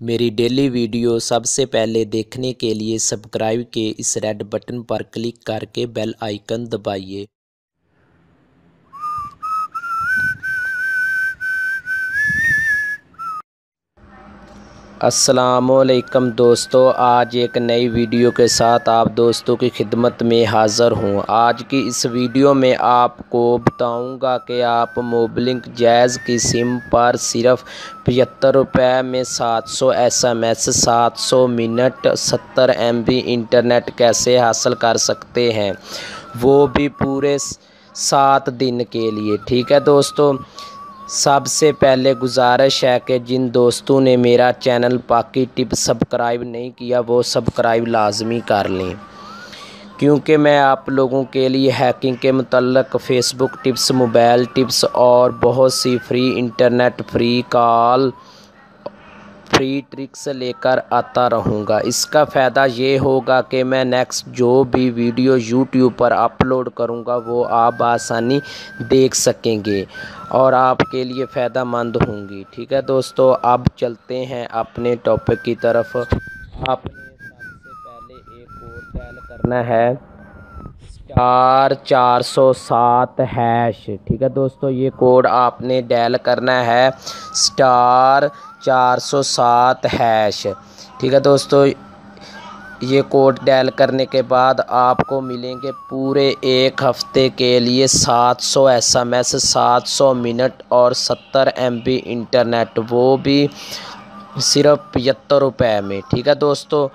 मेरी daily video सबसे पहले देखने के लिए सब्सक्राइब के इस रेड बटन पर क्लिक करके बेल आइकन दबाइए। अस्सलामुअलैकुम दोस्तों, आज एक नई वीडियो के साथ आप दोस्तों की खिदमत में हाज़िर हूँ। आज की इस वीडियो में आपको बताऊँगा कि आप मोबलिंक जैज़ की सिम पर सिर्फ 75 रुपये में 700 SMS, 700 मिनट, 70 MB इंटरनेट कैसे हासिल कर सकते हैं, वो भी पूरे 7 दिन के लिए। ठीक है दोस्तों, सबसे पहले गुजारिश है कि जिन दोस्तों ने मेरा चैनल पाकी टिप्स सब्सक्राइब नहीं किया वो सब्सक्राइब लाजमी कर लें, क्योंकि मैं आप लोगों के लिए हैकिंग के मतलब फेसबुक टिप्स, मोबाइल टिप्स और बहुत सी free internet, free call, free tricks लेकर आता रहूँगा। इसका फ़ायदा ये होगा कि मैं नेक्स्ट जो भी वीडियो यूट्यूब पर अपलोड करूँगा वो आप आसानी देख सकेंगे और आपके लिए फ़ायदा मंद होंगी। ठीक है दोस्तों, अब चलते हैं अपने टॉपिक की तरफ। आपने सबसे पहले एक कोड डायल करना है, *407#। ठीक है दोस्तों, ये कोड आपने डायल करना है *407#। ठीक है दोस्तों, ये कोड डायल करने के बाद आपको मिलेंगे पूरे एक हफ्ते के लिए 700 SMS, 700 मिनट और 70 MB इंटरनेट, वो भी सिर्फ 75 रुपये में। ठीक है दोस्तों,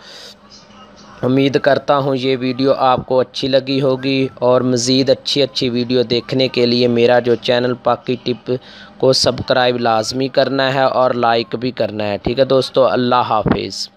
उम्मीद करता हूँ ये वीडियो आपको अच्छी लगी होगी और मज़ीद अच्छी वीडियो देखने के लिए मेरा जो चैनल पाकी टिप को सब्सक्राइब लाजमी करना है और लाइक भी करना है। ठीक है दोस्तों, अल्लाह हाफिज़।